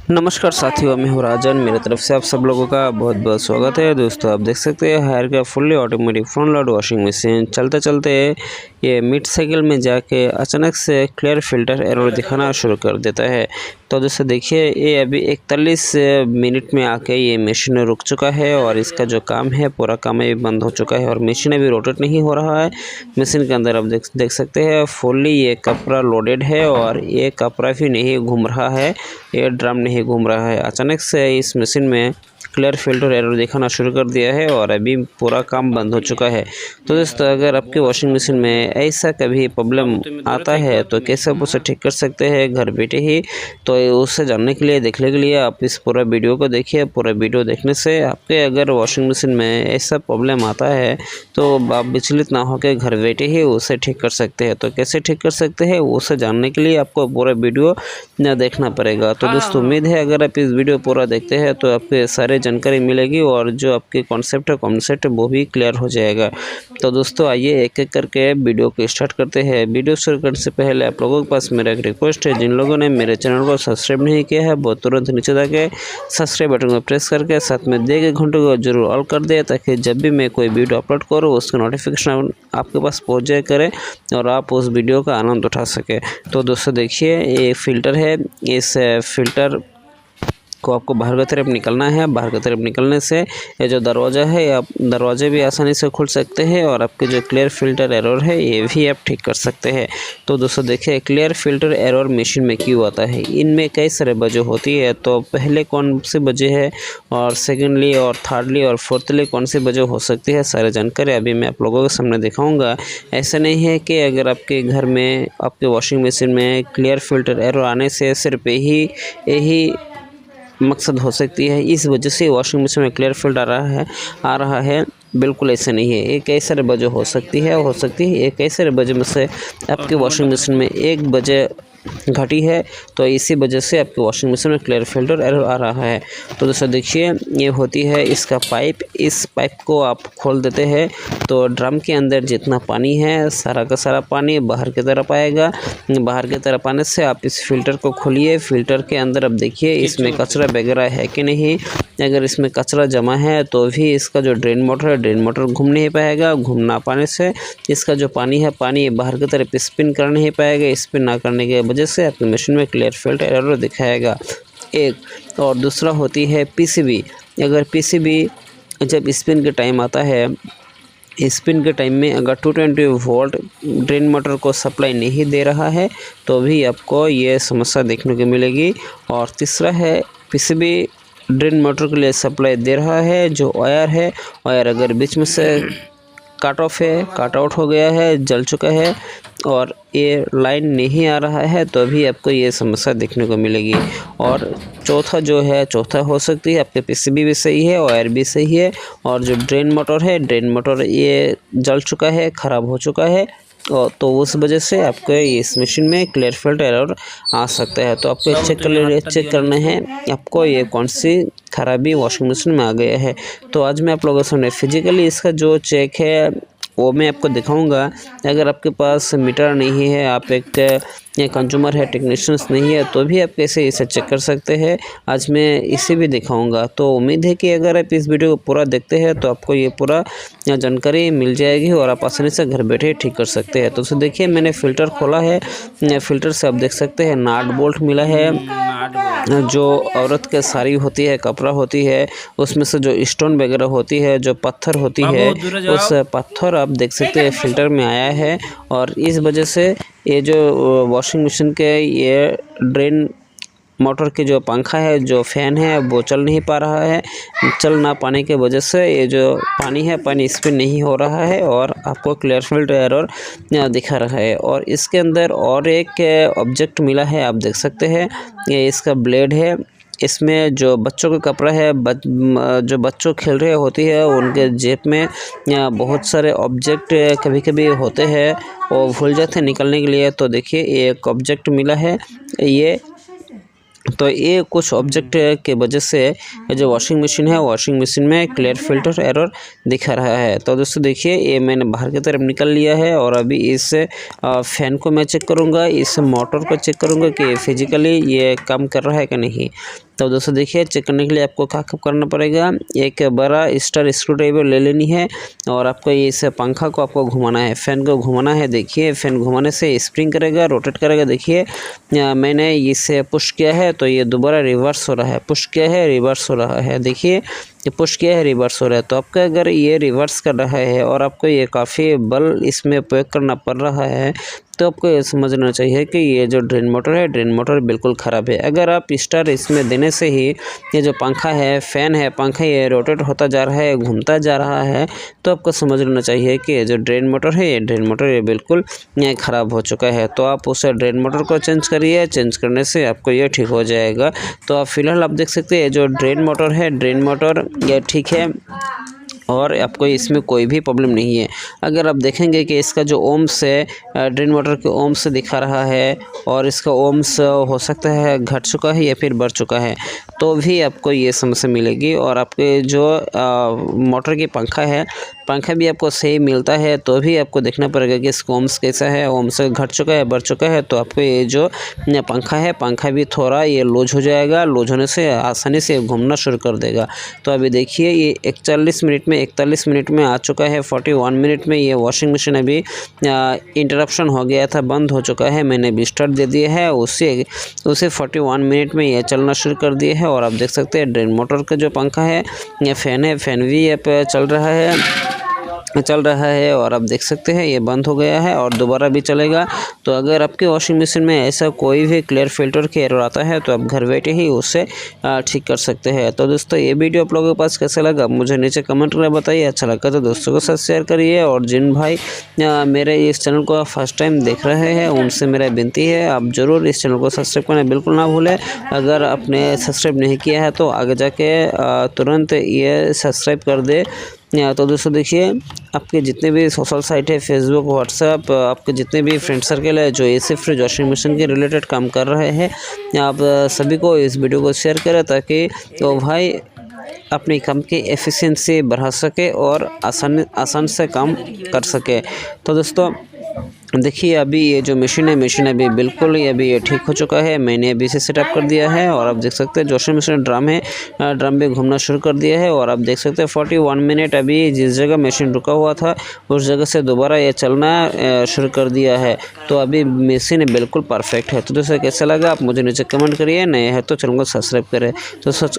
नमस्कार साथियों, मैं हूँ राजन। मेरे तरफ से आप सब लोगों का बहुत बहुत स्वागत है। दोस्तों, आप देख सकते हैं हायर का fully automatic front load washing machine चलते चलते ये मिड साइकिल में जाके अचानक से क्लियर फिल्टर एरर दिखाना शुरू कर देता है। तो दोस्तों देखिए, ये अभी 41 मिनट में आके ये मशीन रुक चुका है और इसका जो काम है पूरा काम अभी बंद हो चुका है और मशीन अभी रोटेट नहीं हो रहा है। मशीन के अंदर आप देख सकते हैं फुल्ली ये कपड़ा लोडेड है और ये कपड़ा भी नहीं घूम रहा है, ये ड्रम नहीं घूम रहा है। अचानक से इस मशीन में क्लियर फिल्टर एरर दिखाना शुरू कर दिया है और अभी पूरा काम बंद हो चुका है। तो दोस्तों, अगर आपके वॉशिंग मशीन में ऐसा कभी प्रॉब्लम आता है तो कैसे आप उसे ठीक कर सकते हैं घर बैठे ही। तो उससे जानने के लिए, देखने के लिए आप इस पूरा वीडियो को देखिए। पूरा वीडियो देखने से आपके अगर वॉशिंग मशीन में ऐसा प्रॉब्लम आता है तो आप विचलित ना होकर घर बैठे ही उसे ठीक कर सकते हैं। तो कैसे ठीक कर सकते हैं उसे जानने के लिए आपको पूरा वीडियो देखना पड़ेगा। तो दोस्तों, उम्मीद है अगर आप इस वीडियो पूरा देखते हैं तो आपके सारे जानकारी मिलेगी और जो आपके कॉन्सेप्ट है वो भी क्लियर हो जाएगा। तो दोस्तों, आइए एक एक करके वीडियो को स्टार्ट करते हैं। वीडियो शुरू करने से पहले आप लोगों के पास मेरा एक रिक्वेस्ट है, जिन लोगों ने मेरे चैनल को सब्सक्राइब नहीं किया है वो तुरंत नीचे जाके सब्सक्राइब बटन को प्रेस करके साथ में दिए गए घंटे को जरूर ऑल कर दे, ताकि जब भी मैं कोई वीडियो अपलोड करूँ उसका नोटिफिकेशन आपके पास पहुँच जाए करे और आप उस वीडियो का आनंद उठा सके। तो दोस्तों देखिए, ये फिल्टर है। इस फिल्टर को आपको बाहर की तरफ निकलना है। बाहर की तरफ निकलने से ये जो दरवाज़ा है, आप दरवाजे भी आसानी से खुल सकते हैं और आपके जो क्लियर फिल्टर एरर है ये भी आप ठीक कर सकते हैं। तो दोस्तों देखिए, क्लियर फिल्टर एरर मशीन में क्यों आता है, इनमें कई सारे वजह होती है। तो पहले कौन सी वजह है और सेकेंडली और थर्डली और फोर्थली कौन सी वजह हो सकती है, सारी जानकारी अभी मैं आप लोगों के सामने दिखाऊँगा। ऐसा नहीं है कि अगर आपके घर में आपके वॉशिंग मशीन में क्लियर फिल्टर एरर आने से सिर्फ यही मकसद हो सकती है, इस वजह से वॉशिंग मशीन में क्लियर फिल्टर आ रहा है। बिल्कुल ऐसा नहीं है। एक ऐसा वजह हो सकती है एक ऐसे वजह में से आपकी वॉशिंग मशीन में एक वजह घटी है, तो इसी वजह से आपके वॉशिंग मशीन में क्लियर फिल्टर एरर आ रहा है। तो दोस्तों देखिए, ये होती है इसका पाइप। इस पाइप को आप खोल देते हैं तो ड्रम के अंदर जितना पानी है सारा का सारा पानी बाहर की तरफ आएगा। बाहर की तरफ आने से आप इस फिल्टर को खोलिए। फिल्टर के अंदर अब देखिए इसमें कचरा वगैरह है कि नहीं। अगर इसमें कचरा जमा है तो भी इसका जो ड्रेन मोटर है, ड्रेन मोटर घूम नहीं पाएगा। घूम ना पाने से इसका जो पानी है, पानी बाहर की तरफ स्पिन कर नहीं पाएगा। स्पिन ना करने की वजह से आपकी मशीन में क्लियर फिल्टर एरर दिखाएगा। एक और दूसरा होती है पीसीबी। अगर पीसीबी जब स्पिन के टाइम आता है, स्पिन के टाइम में अगर 220 वोल्ट ड्रेन मोटर को सप्लाई नहीं दे रहा है तो भी आपको ये समस्या देखने को मिलेगी। और तीसरा है पीसीबी ड्रेन मोटर के लिए सप्लाई दे रहा है, जो वायर है, वायर अगर बीच में से कट ऑफ है, कट आउट हो गया है, जल चुका है और ये लाइन नहीं आ रहा है तो भी आपको ये समस्या देखने को मिलेगी। और चौथा हो सकती है आपके पीसीबी भी सही है, वायर भी सही है और जो ड्रेन मोटर ये जल चुका है, ख़राब हो चुका है और तो उस वजह से आपको इस मशीन में क्लियर फिल्टर एरर आ सकता है। तो आपको चेक करना है आपको ये कौन सी खराबी वॉशिंग मशीन में आ गया है। तो आज मैं आप लोगों के सामने फिजिकली इसका जो चेक है वो मैं आपको दिखाऊंगा। अगर आपके पास मीटर नहीं है, आप एक कंज्यूमर है, टेक्नीशियंस नहीं है, तो भी आप कैसे इसे चेक कर सकते हैं, आज मैं इसे भी दिखाऊंगा। तो उम्मीद है कि अगर आप इस वीडियो को पूरा देखते हैं तो आपको ये पूरा जानकारी मिल जाएगी और आप आसानी से घर बैठे ठीक कर सकते हैं। तो देखिए, मैंने फ़िल्टर खोला है। फ़िल्टर से आप देख सकते हैं नाट बोल्ट मिला है। जो औरत के साड़ी होती है, कपड़ा होती है, उसमें से जो स्टोन वगैरह होती है, जो पत्थर होती है, उस पत्थर आप देख सकते हैं फिल्टर में आया है। और इस वजह से ये जो वॉशिंग मशीन के ये ड्रेन मोटर के जो पंखा है, जो फैन है, वो चल नहीं पा रहा है। चल ना पाने के वजह से ये जो पानी है, पानी स्पिन नहीं हो रहा है और आपको क्लियर फिल्टर एरर दिखा रहा है। और इसके अंदर और एक ऑब्जेक्ट मिला है, आप देख सकते हैं, ये इसका ब्लेड है। इसमें जो बच्चों का कपड़ा है, जो बच्चों खेल रहे होती है, उनके जेब में बहुत सारे ऑब्जेक्ट कभी कभी होते हैं, वो भूल जाते हैं निकलने के लिए। तो देखिए, एक ऑब्जेक्ट मिला है तो ये कुछ ऑब्जेक्ट के वजह से जो वॉशिंग मशीन में क्लियर फिल्टर एरर दिखा रहा है। तो दोस्तों देखिए, ये मैंने बाहर की तरफ निकल लिया है और अभी इस फैन को मैं चेक करूँगा, इस मोटर को चेक करूँगा कि फिजिकली ये काम कर रहा है कि नहीं। तो दोस्तों देखिए, चेक करने के लिए आपको क्या करना पड़ेगा, एक बड़ा स्टार स्क्रू ड्राइवर ले लेनी है और आपको इस पंखा को आपको घुमाना है, फैन को घुमाना है। देखिए फैन घुमाने से स्प्रिंग करेगा, रोटेट करेगा। देखिए मैंने इसे पुश किया है तो ये दोबारा रिवर्स हो रहा है, पुश किया है रिवर्स हो रहा है। देखिए ये पुश किया है रिवर्स हो रहा है। तो आपका अगर ये रिवर्स कर रहा है और आपको ये काफ़ी बल इसमें प्रयोग करना पड़ रहा है तो आपको ये समझना चाहिए कि ये जो ड्रेन मोटर है, ड्रेन मोटर बिल्कुल ख़राब है। अगर आप स्टार इसमें देने से ही ये जो पंखा है, फैन है, पंखा ये रोटेट होता जा रहा है, घूमता जा रहा है, तो आपको समझ लेना चाहिए कि ये जो ड्रेन मोटर है, ये ड्रेन मोटर ये बिल्कुल ख़राब हो चुका है। तो आप उस ड्रेन मोटर को चेंज करिए, चेंज करने से आपको ये ठीक हो जाएगा। तो आप फिलहाल आप देख सकते हैं जो ड्रेन मोटर है, ड्रेन मोटर ये ठीक है और आपको इसमें कोई भी प्रॉब्लम नहीं है। अगर आप देखेंगे कि इसका जो ओम्स है, ड्रेन मोटर के ओम्स दिखा रहा है और इसका ओम्स हो सकता है घट चुका है या फिर बढ़ चुका है, तो भी आपको ये समस्या मिलेगी। और आपके जो मोटर की पंखा है, पंखा भी आपको सही मिलता है तो भी आपको देखना पड़ेगा कि इसका ओम्स कैसा है, ओम्स घट चुका है, बढ़ चुका है, तो आपको ये जो पंखा है, पंखा भी थोड़ा ये लूज हो जाएगा। लूज होने से आसानी से घूमना शुरू कर देगा। तो अभी देखिए ये 41 मिनट में आ चुका है। 41 मिनट में ये वॉशिंग मशीन अभी इंटरप्शन हो गया था, बंद हो चुका है। मैंने भी स्टार्ट दे दिया है, उसे 41 मिनट में ये चलना शुरू कर दिया है। और आप देख सकते हैं ड्रेन मोटर का जो पंखा है, ये फैन है, फैन भी ये पे चल रहा है और आप देख सकते हैं ये बंद हो गया है और दोबारा भी चलेगा। तो अगर आपके वॉशिंग मशीन में ऐसा कोई भी क्लियर फिल्टर की एरर आता है तो आप घर बैठे ही उससे ठीक कर सकते हैं। तो दोस्तों ये वीडियो आप लोगों के पास कैसा लगा मुझे नीचे कमेंट करके बताइए। अच्छा लगा तो दोस्तों के साथ शेयर करिए और जिन भाई मेरे इस चैनल को फर्स्ट टाइम देख रहे हैं उनसे मेरा विनती है आप ज़रूर इस चैनल को सब्सक्राइब करना बिल्कुल ना भूलें। अगर आपने सब्सक्राइब नहीं किया है तो आगे जाके तुरंत ये सब्सक्राइब कर दे। तो दोस्तों देखिए, आपके जितने भी सोशल साइट है, फेसबुक, व्हाट्सएप, आपके जितने भी फ्रेंड सर्कल है जो एसी फ्रिज वॉशिंग मशीन के रिलेटेड काम कर रहे हैं, आप सभी को इस वीडियो को शेयर करें ताकि तो भाई अपनी काम की एफिशिएंसी बढ़ा सके और आसान से काम कर सके। तो दोस्तों देखिए अभी ये जो मशीन अभी बिल्कुल अभी ये ठीक हो चुका है। मैंने अभी इसे सेटअप कर दिया है और आप देख सकते हैं वॉशिंग मशीन ड्रम है, ड्रम भी घूमना शुरू कर दिया है। और आप देख सकते हैं 41 मिनट अभी जिस जगह मशीन रुका हुआ था उस जगह से दोबारा ये चलना शुरू कर दिया है। तो अभी मशीन बिल्कुल परफेक्ट है। तो दोस्तों कैसा लगा आप मुझे नीचे कमेंट करिए, नए हैं तो चैनल को सब्सक्राइब करें। तो आज